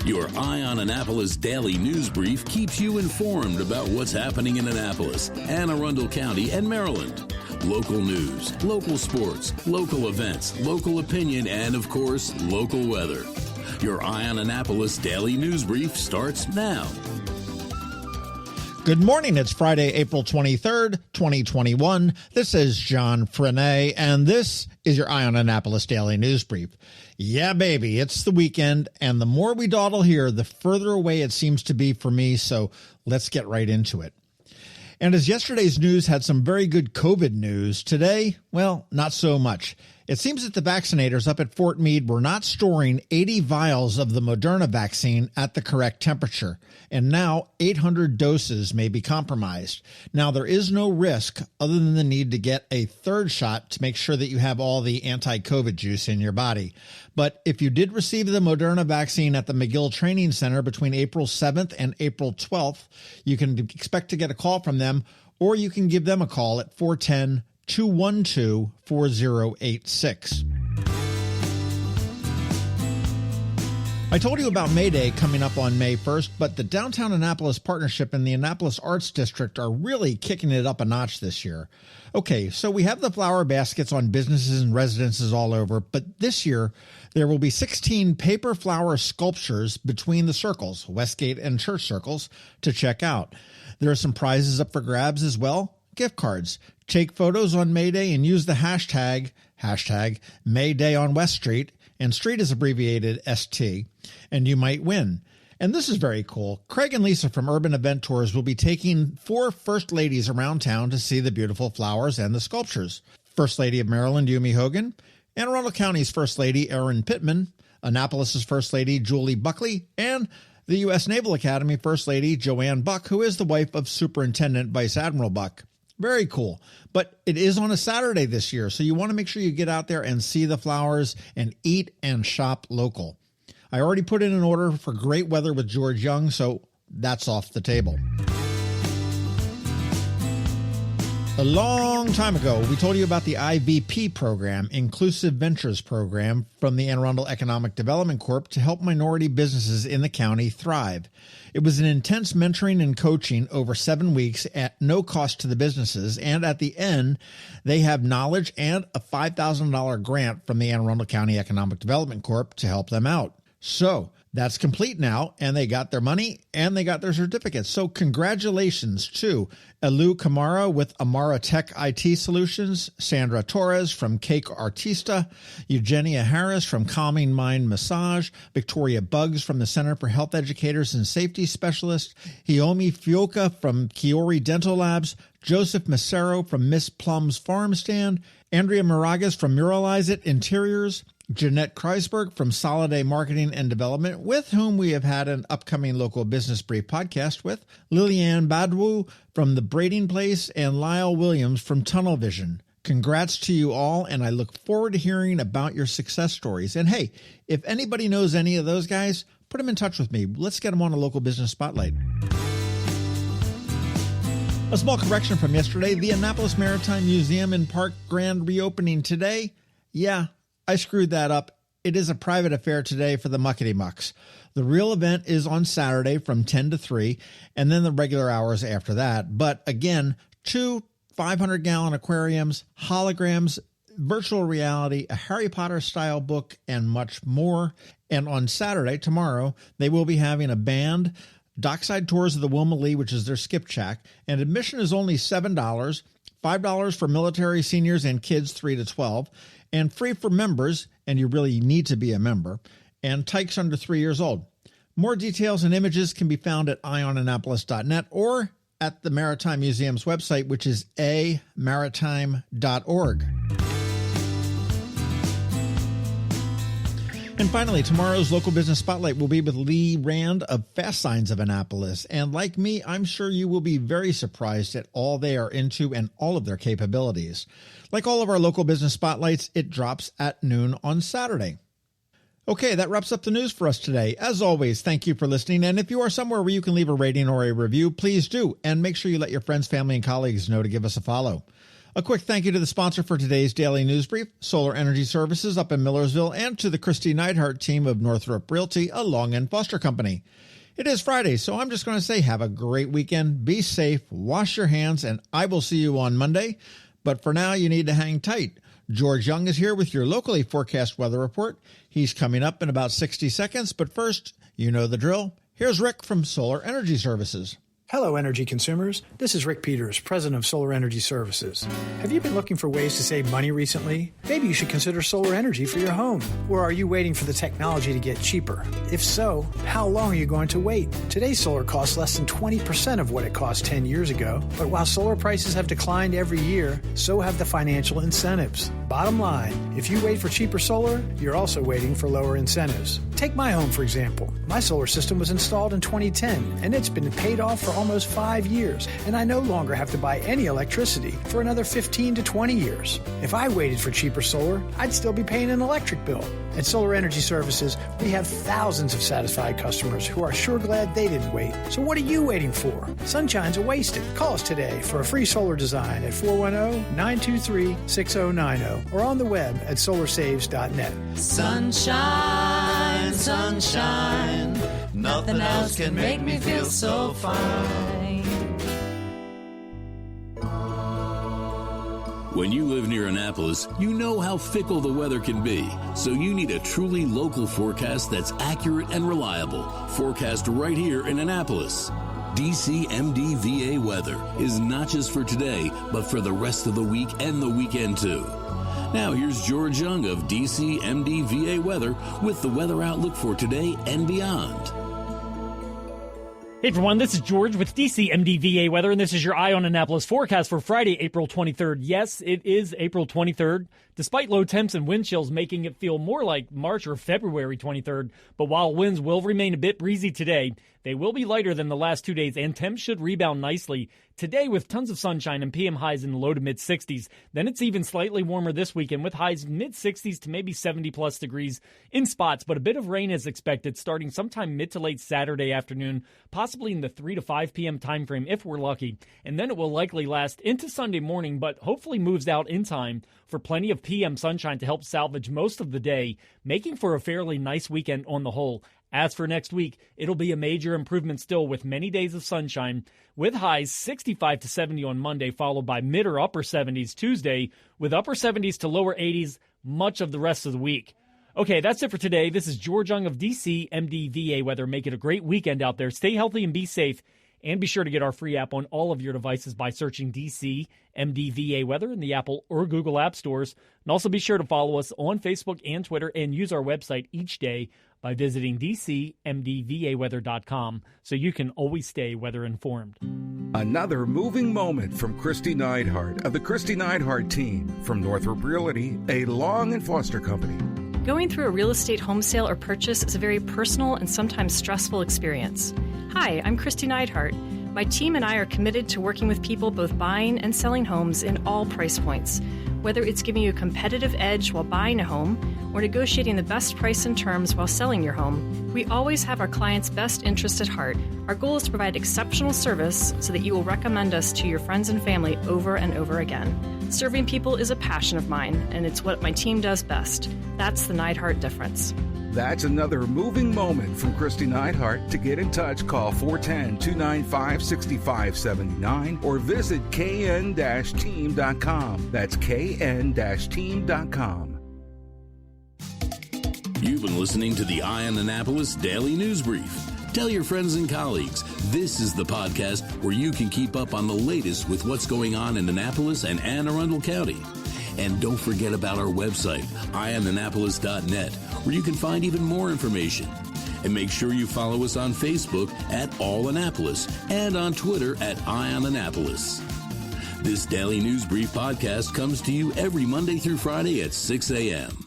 Your Eye on Annapolis daily news brief keeps you informed about what's happening in Annapolis, Anne Arundel County, and Maryland. Local news, local sports, local events, local opinion, and, of course, local weather. Your Eye on Annapolis daily news brief starts now. Good morning. It's Friday, April 23rd, 2021. This is John Frenaye, and this is your Eye on Annapolis daily news brief. Yeah, baby, it's the weekend, and the more we dawdle here, the further away it seems to be for me, so let's get right into it. And as yesterday's news had some very good COVID news, today, well, not so much. It seems that the vaccinators up at Fort Meade were not storing 80 vials of the Moderna vaccine at the correct temperature, and now 800 doses may be compromised. Now, there is no risk other than the need to get a third shot to make sure that you have all the anti-COVID juice in your body. But if you did receive the Moderna vaccine at the McGill Training Center between April 7th and April 12th, you can expect to get a call from them, or you can give them a call at 410-212-4086. I told you about Meade coming up on May 1st, but the Downtown Annapolis Partnership and the Annapolis Arts District are really kicking it up a notch this year. Okay, so we have the flower baskets on businesses and residences all over, but this year there will be 16 paper flower sculptures between the circles, Westgate and Church circles, to check out. There are some prizes up for grabs as well, gift cards. Take photos on May Day and use the hashtag May Day on West Street, and street is abbreviated ST, and you might win. And this is very cool. Craig and Lisa from Urban Event Tours will be taking 4 first ladies around town to see the beautiful flowers and the sculptures. First Lady of Maryland, Yumi Hogan, Anne Arundel County's First Lady, Erin Pittman, Annapolis's First Lady, Julie Buckley, and the U.S. Naval Academy First Lady, Joanne Buck, who is the wife of Superintendent Vice Admiral Buck. Very cool. But it is on a Saturday this year, so you want to make sure you get out there and see the flowers and eat and shop local. I already put in an order for great weather with George Young, so that's off the table. A long time ago, we told you about the IVP program, Inclusive Ventures program, from the Anne Arundel Economic Development Corp to help minority businesses in the county thrive. It was an intense mentoring and coaching over 7 weeks at no cost to the businesses, and at the end, they have knowledge and a $5,000 grant from the Anne Arundel County Economic Development Corp to help them out. So that's complete now, and they got their money and they got their certificates. So congratulations to Elu Kamara with Amara Tech IT Solutions, Sandra Torres from Cake Artista, Eugenia Harris from Calming Mind Massage, Victoria Buggs from the Center for Health Educators and Safety Specialists, Hiomi Fioka from Kiori Dental Labs, Joseph Macero from Miss Plum's Farm Stand, Andrea Moragas from Muralize It Interiors, Jeanette Kreisberg from Soliday Marketing and Development, with whom we have had an upcoming local business brief podcast with, Liliane Badwu from The Braiding Place, and Lyle Williams from Tunnel Vision. Congrats to you all, and I look forward to hearing about your success stories. And hey, if anybody knows any of those guys, put them in touch with me. Let's get them on a local business spotlight. A small correction from yesterday, the Annapolis Maritime Museum and Park grand reopening today. Yeah, I screwed that up. It is a private affair today for the muckety mucks. The real event is on Saturday from 10 to 3, and then the regular hours after that. But again, 2 500-gallon aquariums, holograms, virtual reality, a Harry Potter-style book, and much more. And on Saturday, tomorrow, they will be having a band, dockside tours of the Wilma Lee, which is their skipjack, and admission is only $7, $5 for military seniors and kids 3 to 12, and free for members, and you really need to be a member, and tykes under 3 years old. More details and images can be found at eyeonannapolis.net or at the Maritime Museum's website, which is amaritime.org. And finally, tomorrow's local business spotlight will be with Lee Rand of Fast Signs of Annapolis. And like me, I'm sure you will be very surprised at all they are into and all of their capabilities. Like all of our local business spotlights, it drops at noon on Saturday. Okay, that wraps up the news for us today. As always, thank you for listening. And if you are somewhere where you can leave a rating or a review, please do. And make sure you let your friends, family, and colleagues know to give us a follow. A quick thank you to the sponsor for today's Daily News Brief, Solar Energy Services up in Millersville, and to the Kristi Neidhardt Team of Northrop Realty, a Long and Foster company. It is Friday, so I'm just going to say have a great weekend, be safe, wash your hands, and I will see you on Monday. But for now, you need to hang tight. George Young is here with your locally forecast weather report. He's coming up in about 60 seconds, but first, you know the drill. Here's Rick from Solar Energy Services. Hello, energy consumers. This is Rick Peters, president of Solar Energy Services. Have you been looking for ways to save money recently? Maybe you should consider solar energy for your home. Or are you waiting for the technology to get cheaper? If so, how long are you going to wait? Today's solar costs less than 20% of what it cost 10 years ago. But while solar prices have declined every year, so have the financial incentives. Bottom line, if you wait for cheaper solar, you're also waiting for lower incentives. Take my home, for example. My solar system was installed in 2010, and it's been paid off for almost 5 years, and I no longer have to buy any electricity for another 15 to 20 years. If I waited for cheaper solar, I'd still be paying an electric bill. At Solar Energy Services, we have thousands of satisfied customers who are sure glad they didn't wait. So what are you waiting for? Sunshine's a wasted. Call us today for a free solar design at 410-923-6090 or on the web at solarsaves.net. Sunshine, sunshine, nothing else can make me feel so fine. When you live near Annapolis, you know how fickle the weather can be. So you need a truly local forecast that's accurate and reliable. Forecast right here in Annapolis. DCMDVA weather is not just for today, but for the rest of the week and the weekend too. Now here's George Young of DCMDVA weather with the weather outlook for today and beyond. Hey everyone, this is George with DCMDVA weather, and this is your Eye on Annapolis forecast for Friday, April 23rd. Yes, it is April 23rd, despite low temps and wind chills making it feel more like March or February 23rd. But while winds will remain a bit breezy today, they will be lighter than the last 2 days, and temps should rebound nicely today with tons of sunshine and PM highs in the low to mid-60s. Then it's even slightly warmer this weekend with highs mid-60s to maybe 70-plus degrees in spots, but a bit of rain is expected starting sometime mid to late Saturday afternoon, possibly in the 3 to 5 p.m. time frame if we're lucky. And then it will likely last into Sunday morning, but hopefully moves out in time for plenty of PM sunshine to help salvage most of the day, making for a fairly nice weekend on the whole. As for next week, it'll be a major improvement still with many days of sunshine, with highs 65 to 70 on Monday, followed by mid or upper 70s Tuesday, with upper 70s to lower 80s much of the rest of the week. Okay, that's it for today. This is George Young of DCMDVA Weather. Make it a great weekend out there. Stay healthy and be safe. And be sure to get our free app on all of your devices by searching DCMDVA Weather in the Apple or Google App Stores. And also be sure to follow us on Facebook and Twitter and use our website each day by visiting DCMDVAweather.com so you can always stay weather informed. Another moving moment from Kristi Neidhardt of the Kristi Neidhardt Team from Northrop Realty, a Long and Foster company. Going through a real estate home sale or purchase is a very personal and sometimes stressful experience. Hi, I'm Kristi Neidhardt. My team and I are committed to working with people both buying and selling homes in all price points. Whether it's giving you a competitive edge while buying a home or negotiating the best price and terms while selling your home, we always have our clients' best interest at heart. Our goal is to provide exceptional service so that you will recommend us to your friends and family over and over again. Serving people is a passion of mine, and it's what my team does best. That's the Neidhardt difference. That's another moving moment from Kristi Neidhardt. To get in touch, call 410-295-6579 or visit kn-team.com. That's kn-team.com. You've been listening to the Eye on Annapolis Daily News Brief. Tell your friends and colleagues, this is the podcast where you can keep up on the latest with what's going on in Annapolis and Anne Arundel County. And don't forget about our website, eyeonannapolis.net, where you can find even more information. And make sure you follow us on Facebook at All Annapolis and on Twitter at Eye on Annapolis. This Daily News Brief podcast comes to you every Monday through Friday at 6 a.m.